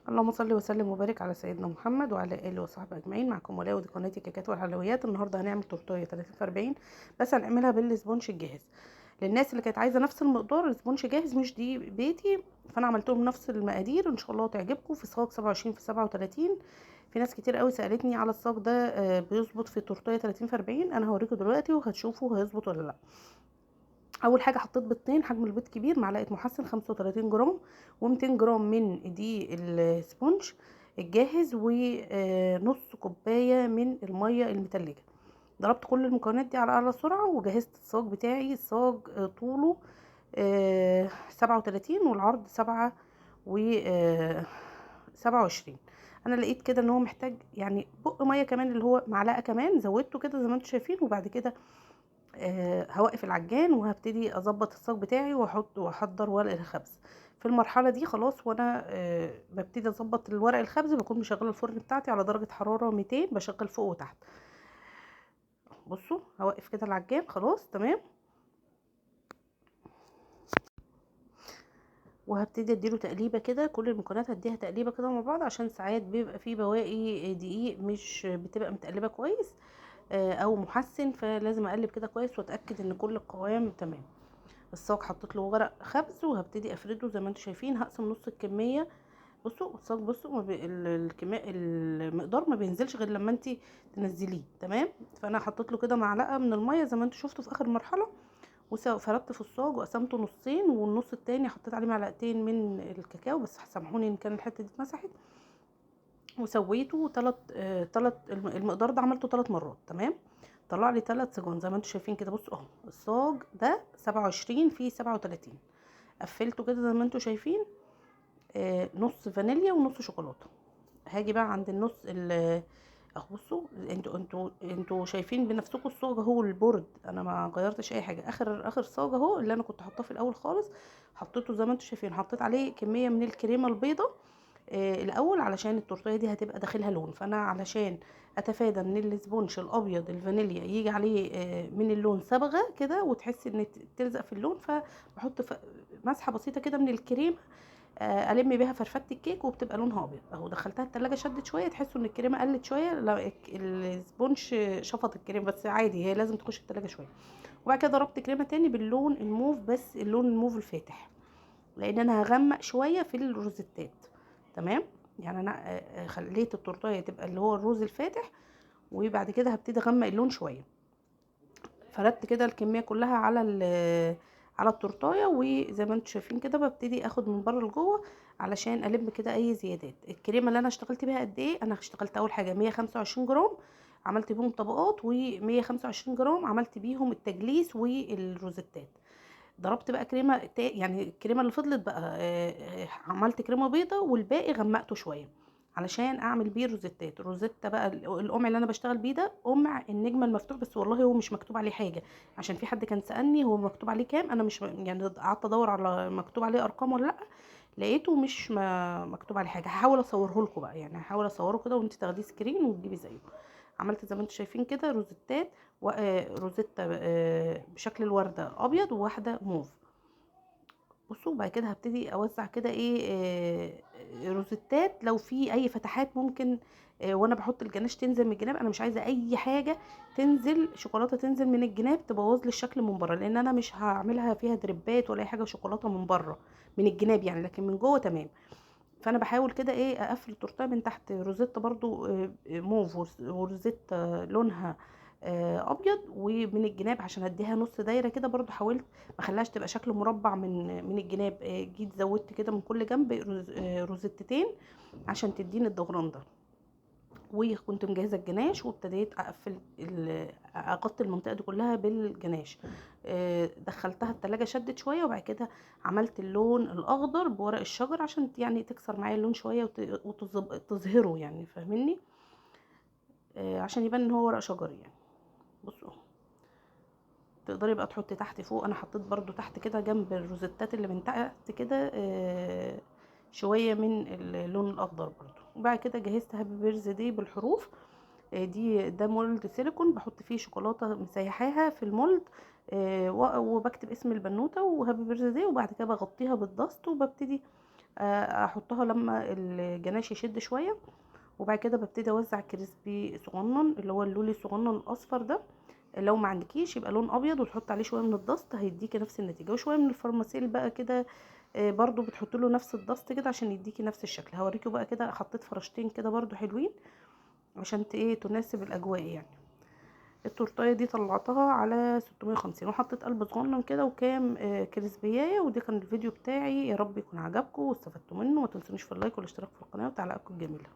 اللهم صل وسلم وبارك على سيدنا محمد وعلى اله وصحبه اجمعين. معكم ولاء ودي قناه الكيكات والحلويات. النهارده هنعمل تورتيه 30 في 40، بس هنعملها بالسبونش الجاهز. للناس اللي كانت عايزه نفس المقدار السبونش جاهز، مش دي بيتي، فانا عملتهم نفس المقادير، ان شاء الله تعجبكم. في صاج 27 في 37. في ناس كتير قوي سالتني على الصاج ده بيظبط في تورتيه 30 في 40. انا هوريكم دلوقتي وهتشوفوا هيظبط ولا لا. اول حاجه حطيت بيضتين، حجم البيض كبير، معلقه محسن 35 جرام، و200 جرام من دي السبونج الجاهز، ونص كوبايه من الميه المتلجه. ضربت كل المكونات دي على اعلى سرعه وجهزت الصاج بتاعي. الصاج طوله 37 والعرض 27. انا لقيت كده ان هو محتاج يعني بق ميه كمان، اللي هو معلقه كمان، زودته كده زي ما انتم شايفين. وبعد كده هوقف العجان وهبتدي اظبط الصاج بتاعي واحط واحضر ورق الخبز. في المرحله دي خلاص، وانا ببتدي اظبط الورق الخبز، بكون مشغله الفرن بتاعتي على درجه حراره 200، بشغل فوق وتحت. بصوا هوقف كده العجان، خلاص تمام. وهبتدي اديله تقليبه كده، كل المكونات هديها تقليبه كده مع بعض، عشان ساعات بيبقى فيه بواقي دقيق مش بتبقى متقلبه كويس او محسن، فلازم اقلب كده كويس واتاكد ان كل القوام تمام. الصاج حطيت له ورق خبز وهبتدي افرده زي ما انتم شايفين. هقسم نص الكميه. بصوا الصاج، بصوا ما بي... الكميه المقدار ما بينزلش غير لما انت تنزليه تمام. فانا حطيت له كده معلقه من الميه زي ما انتم شفتوا في اخر مرحله، وفردت في الصاج وقسمته نصين، والنص التاني حطيت عليه معلقتين من الكاكاو، بس سامحوني ان كان الحته دي اتمسحت. وسويته المقدار ده عملته 3 مرات تمام. طلع لي 3 سجون زي ما انتم شايفين كده. بصوا اهو الصاج ده 27 في 37. قفلته كده زي ما انتم شايفين. نص فانيليا ونص شوكولاته. هاجي بقى عند النص اهو. بصوا انتوا شايفين بنفسكم الصاج اهو، البورد انا ما غيرتش اي حاجه. اخر صاج اهو اللي انا كنت حاطاه في الاول خالص، حطيته زي ما انتم شايفين. حطيت عليه كميه من الكريمه البيضه الاول، علشان التورتيه دي هتبقى داخلها لون. فانا علشان اتفادى ان الاسبونج الابيض الفانيليا يجي عليه من اللون صبغه كده وتحس ان تلزق في اللون، فبحط مسحه بسيطه كده من الكريم الم بيها فرفته الكيك، وبتبقى لونها ابيض اهو. دخلتها التلاجة شدت شويه، تحسوا ان الكريمه قلت شويه. لا السبونج شفط الكريمه، بس عادي هي لازم تخش التلاجة شويه. وبعد كده ضربت كريمه تاني باللون الموف، بس اللون الموف الفاتح، لان انا هغمق شويه في الروزيتات تمام. يعني انا خليت التورتيه تبقى اللي هو الروز الفاتح، وبعد كده هبتدي اغمق اللون شويه. فردت كده الكميه كلها على التورتايه، وزي ما انتم شايفين كده ببتدي اخد من بره لجوه علشان الم كده اي زيادات. الكريمه اللي انا اشتغلت بيها قد ايه؟ انا اشتغلت اول حاجه 125 جرام، عملت بيهم طبقات، و125 جرام عملت بيهم التجليس والروزيتات. ضربت بقى كريمه يعني الكريمه اللي فضلت بقى عملت كريمه بيضه، والباقي غمقته شويه علشان اعمل بيه روزيتات. الروزيتا بقى القمع اللي انا بشتغل بيه ده قمع النجمه المفتوح، بس والله هو مش مكتوب عليه حاجه. عشان في حد كان سالني هو مكتوب عليه كام، انا مش يعني قعدت ادور على مكتوب عليه ارقام ولا لا، لقيته مش مكتوب عليه حاجه. هحاول اصوره لكم بقى، يعني هحاول اصوره كده وانت تاخديه سكرين وتجيبي زيه. عملت زي ما انتم شايفين كده روزيتات، روزيتا بشكل الورده ابيض، وواحده موف. بصوا بعد كده هبتدي اوزع كده ايه روزيتات، لو في اي فتحات ممكن وانا بحط الجناش تنزل من الجناب. انا مش عايزه اي حاجه تنزل شوكولاته تنزل من الجناب تبوظ لي الشكل من بره، لان انا مش هعملها فيها دريبات ولا اي حاجه شوكولاته من بره من الجناب يعني، لكن من جوه تمام. فانا بحاول كده ايه اقفل التورتيه من تحت روزيتا برضو موف، وروزيتا لونها ابيض، ومن الجناب عشان اديها نص دايره كده. برضو حاولت ما خلاش تبقى شكل مربع من الجناب. جيت زودت كده من كل جنب روزيتتين عشان تديني الدوران ده. وكنت مجهزه الجناش وابتديت اقفل اغطي المنطقه دي كلها بالجناش. دخلتها التلاجة شدت شويه، وبعد كده عملت اللون الاخضر بورق الشجر عشان يعني تكسر معايا اللون شويه وتظهره، يعني فاهميني. عشان يبان ان هو ورق شجر يعني. بصوا تقدري بقى تحطي تحت فوق. انا حطيت برضو تحت كده جنب الروزيتات اللي من تحت كده شويه من اللون الاخضر برضو. وبعد كده جهزت هابي بيرث دي بالحروف. ده مولد سيليكون بحط فيه شوكولاته مسيحاها في المولد، وبكتب اسم البنوته وهابي بيرث داي، وبعد كده بغطيها بالدست، وببتدي احطها لما الجناش يشد شويه. وبعد كده ببتدي اوزع كريسبي صغنن اللي هو اللولي الصغنن الاصفر ده. لو ما عندكيش يبقى لون ابيض وتحط عليه شويه من الدست هيديكي نفس النتيجه، وشويه من الفرماسيل بقى كده برضو بتحط له نفس الدست كده عشان يديكي نفس الشكل. هوريكي بقى كده، حطيت فرشتين كده برضو حلوين عشان ايه تناسب الاجواء يعني. التورتايه دي طلعتها على 650 وحطيت قلب صغنن كده وكام كريسبيايه. ودي كان الفيديو بتاعي، يا رب يكون عجبكم واستفدتوا منه. ما تنسونيش في اللايك والاشتراك في القناه وتعليقاتكم الجميله.